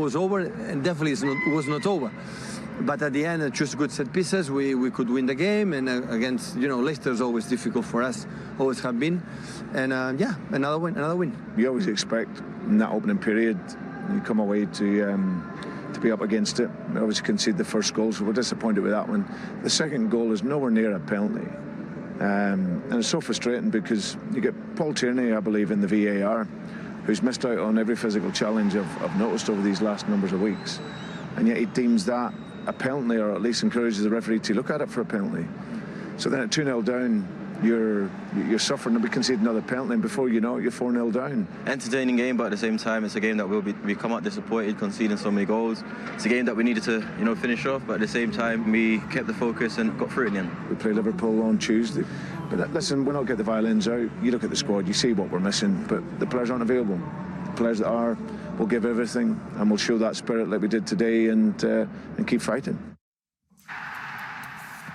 was over, and definitely it was not over. But at the end, just good set pieces, we could win the game. And against, Leicester is always difficult for us, always have been. And yeah, another win. You always expect in that opening period, you come away to be up against it. We obviously conceded the first goal, so we're disappointed with that one. The second goal is nowhere near a penalty. And it's so frustrating because you get Paul Tierney, I believe, in the VAR, who's missed out on every physical challenge I've noticed over these last numbers of weeks. And yet he deems that a penalty, or at least encourages the referee to look at it for a penalty. So then at 2-0 down, you're suffering, and we concede another penalty, and before you know it, you're 4-0 down. Entertaining game, but at the same time, it's a game that we come out disappointed, conceding so many goals. It's a game that we needed to, finish off, but at the same time, we kept the focus and got through it in the end. We play Liverpool on Tuesday, but listen, we'll not get the violins out. You look at the squad, you see what we're missing, but the players aren't available. The players that are will give everything, and we'll show that spirit like we did today, and keep fighting.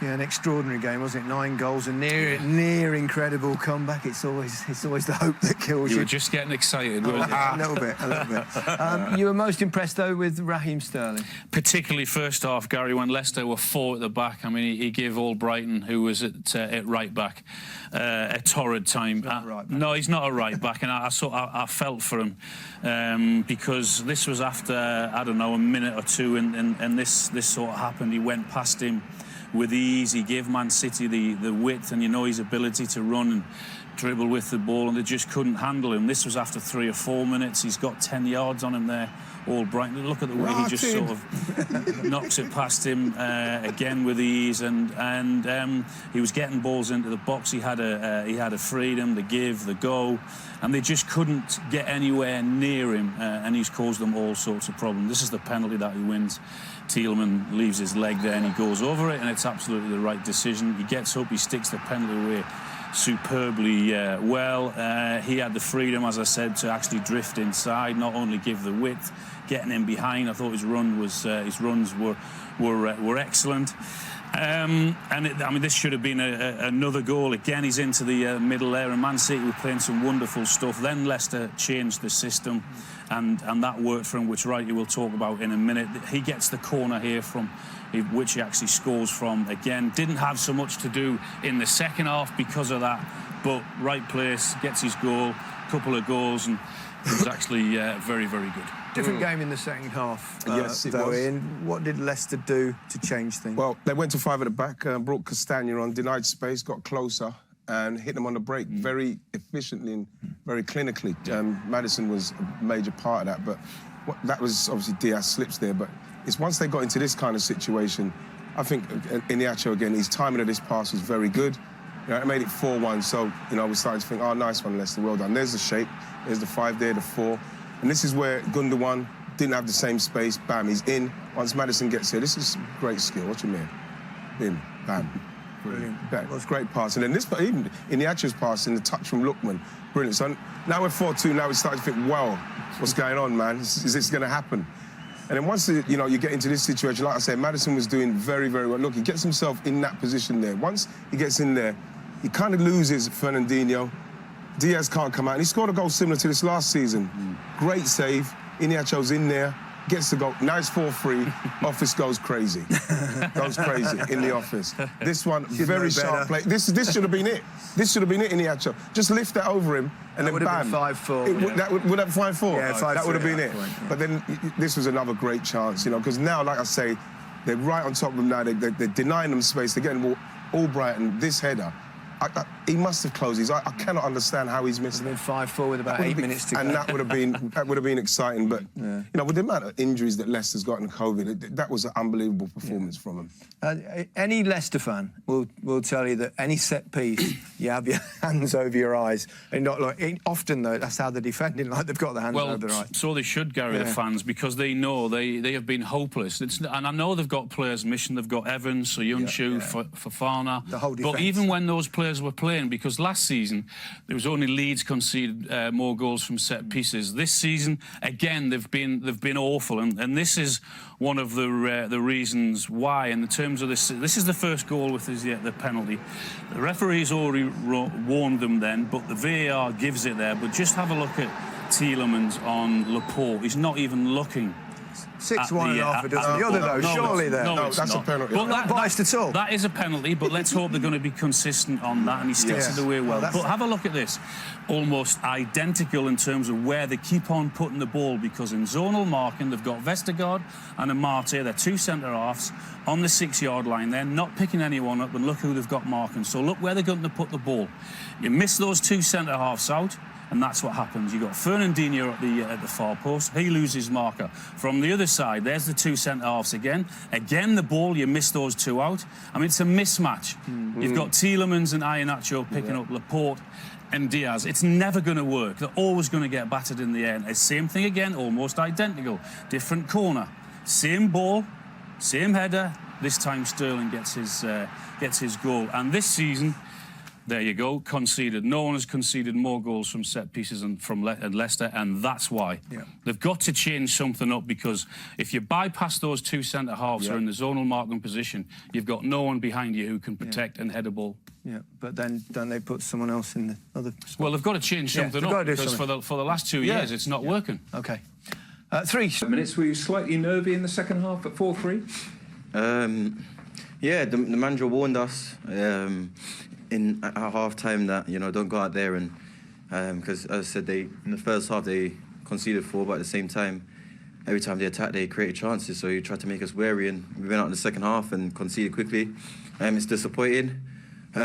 Yeah, an extraordinary game, wasn't it? 9 goals, a near incredible comeback. It's always the hope that kills you. You were just getting excited, weren't you? A little bit. You were most impressed, though, with Raheem Sterling? Particularly first half, Gary, when Leicester were 4 at the back. I mean, he gave Albrighton, who was at right back, a torrid time. Right no, he's not a right back, and I felt for him because this was after, I don't know, a minute or two, and this sort of happened. He went past him with ease. He gave Man City the width and his ability to run and dribble with the ball, and they just couldn't handle him. This was after 3 or 4 minutes. He's got 10 yards on him there, Albrighton. Look at the way he just sort of knocks it past him again with ease, and he was getting balls into the box. He had a freedom, the give, the go, and they just couldn't get anywhere near him, and he's caused them all sorts of problems. This is the penalty that he wins. Thielman leaves his leg there and he goes over it, and it's absolutely the right decision. He gets up, he sticks the penalty away superbly well. He had the freedom, as I said, to actually drift inside, not only give the width, getting in behind. I thought his runs were excellent. I mean, this should have been another goal. Again, he's into the middle there, and Man City were playing some wonderful stuff. Then Leicester changed the system, and that worked for him, which rightly we'll talk about in a minute. He gets the corner here from which he actually scores from. Again, didn't have so much to do in the second half because of that, but right place, gets his goal, couple of goals, and it was actually very, very good. Different game in the second half. Yes, it was. Ian. What did Leicester do to change things? Well, they went to 5 at the back, brought Castagna on, denied space, got closer, and hit them on the break very efficiently and very clinically. Maddison was a major part of that, but that was obviously Diaz slips there. But it's once they got into this kind of situation, I think Iniacho, again, his timing of this pass was very good. It made it 4-1, so we're starting to think, oh, nice one, Leicester, well done. There's the shape, there's the 5 there, the 4. And this is where Gundogan didn't have the same space. Bam, he's in. Once Maddison gets here, this is great skill. What do you mean? In, bam. Brilliant. That was great pass. And then this, even Iniacho's pass in the touch from Lookman, brilliant. So now we're 4-2. Now we start to think, wow, what's going on, man? Is this going to happen? And then once you get into this situation, like I said, Maddison was doing very, very well. Look, he gets himself in that position there. Once he gets in there, he kind of loses Fernandinho. Diaz can't come out, and he scored a goal similar to this last season. Great save. Iniacho's in there, gets the goal. Now it's 4-3. Office goes crazy. Goes crazy in the office. This one, very sharp play. This should have been it. This should have been it, Iniacho. Just lift that over him, and then bam. That would have been 5-4. That would have 5-4. Yeah, 5-3. That would have been it. But then this was another great chance, because now, like I say, they're right on top of them now. They're denying them space. They're getting Albrighton, this header. He must have closed his eye. I cannot understand how he's missed it. It 5-4 with about 8 minutes to go. And that would have been exciting. But with the amount of injuries that Leicester's got in COVID, that was an unbelievable performance from him. Any Leicester fan will tell you that any set piece, you have your hands over your eyes, and not like often though. That's how they're defending, like they've got their hands over their eyes. So they should, Gary, the fans, because they know they have been hopeless. And I know they've got players mission. They've got Evans, Soyuncu, Fofana. The whole defence. But even when those players were playing, because last season there was only Leeds conceded more goals from set pieces. This season, again, they've been awful, and this is one of the reasons why. In the terms of this is the first goal with the penalty. The referee's already warned them then, but the VAR gives it there. But just have a look at Tielemans on Laporte. He's not even looking 6-1 and off, it doesn't the other, though, surely there. No, that's a penalty. But Not biased at all. That is a penalty, but let's hope they're going to be consistent on that and he sticks it away well. But have a look at this. Almost identical in terms of where they keep on putting the ball, because in zonal marking, they've got Vestergaard and Amate, they're two centre-halves, on the 6-yard line. They're not picking anyone up, and look who they've got marking. So look where they're going to put the ball. You miss those two centre-halves out, and that's what happens. You've got Fernandinho at the far post. He loses marker. From the other side, there's the two centre-halves again. Again, the ball, you miss those two out. I mean, it's a mismatch. You've got Tielemans and Iheanacho picking up Laporte and Diaz. It's never going to work. They're always going to get battered in the end. It's same thing again, almost identical. Different corner. Same ball, same header. This time Sterling gets his goal. And this season, there you go, conceded. No one has conceded more goals from set pieces than from Leicester, and that's why. They've got to change something up, because if you bypass those two centre-halves who are in the zonal marking position, you've got no one behind you who can protect and head a ball. Yeah, but then don't they put someone else in the other spot? Well, they've got to change something up, because for the last 2 years it's not working. OK. 3 minutes. Were you slightly nervy in the second half at 4-3? Yeah, the manager warned us in at half-time that, you know, don't go out there and... Because, as I said, in the first half they conceded 4, but at the same time, every time they attacked, they created chances, so he tried to make us wary, and we went out in the second half and conceded quickly. It's disappointing.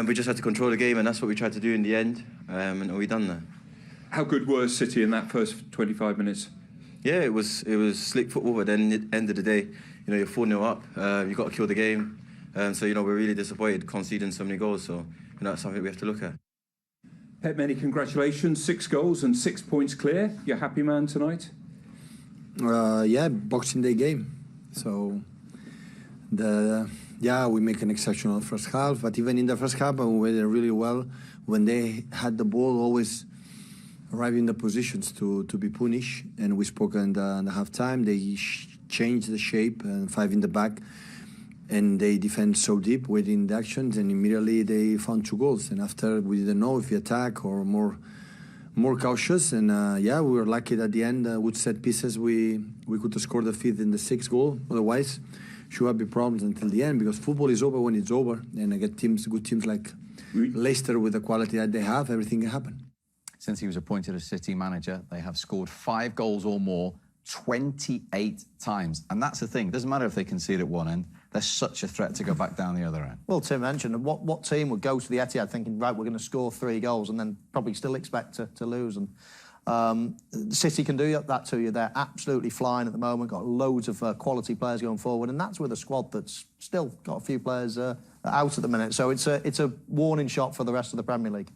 We just had to control the game, and that's what we tried to do in the end, and we done that. How good were City in that first 25 minutes? Yeah, it was slick football, but then at the end of the day, you know, you're 4-0 up, you've got to kill the game. So, you know, we're really disappointed conceding so many goals, so, you know, that's something we have to look at. Pep, many congratulations, 6 goals and 6 points clear. You're a happy man tonight? Yeah, Boxing Day game. So, we make an exceptional first half, but even in the first half, we did really well. When they had the ball, always arrive in the positions to be punished, and we spoke in the half-time. They changed the shape, 5 in the back, and they defend so deep within the actions, and immediately they found 2 goals. And after, we didn't know if we attack or more cautious, and we were lucky that at the end, with set pieces, we could have scored the 5th and the 6th goal. Otherwise, should have been problems until the end, because football is over when it's over, and I get good teams like Leicester with the quality that they have, everything can happen. Since he was appointed as City manager, they have scored 5 goals or more 28 times. And that's the thing. It doesn't matter if they concede at one end. They're such a threat to go back down the other end. Well, Tim mentioned, what team would go to the Etihad thinking, right, we're going to score 3 goals and then probably still expect to lose? And City can do that to you. They're absolutely flying at the moment, got loads of quality players going forward, and that's with a squad that's still got a few players out at the minute. So it's a warning shot for the rest of the Premier League.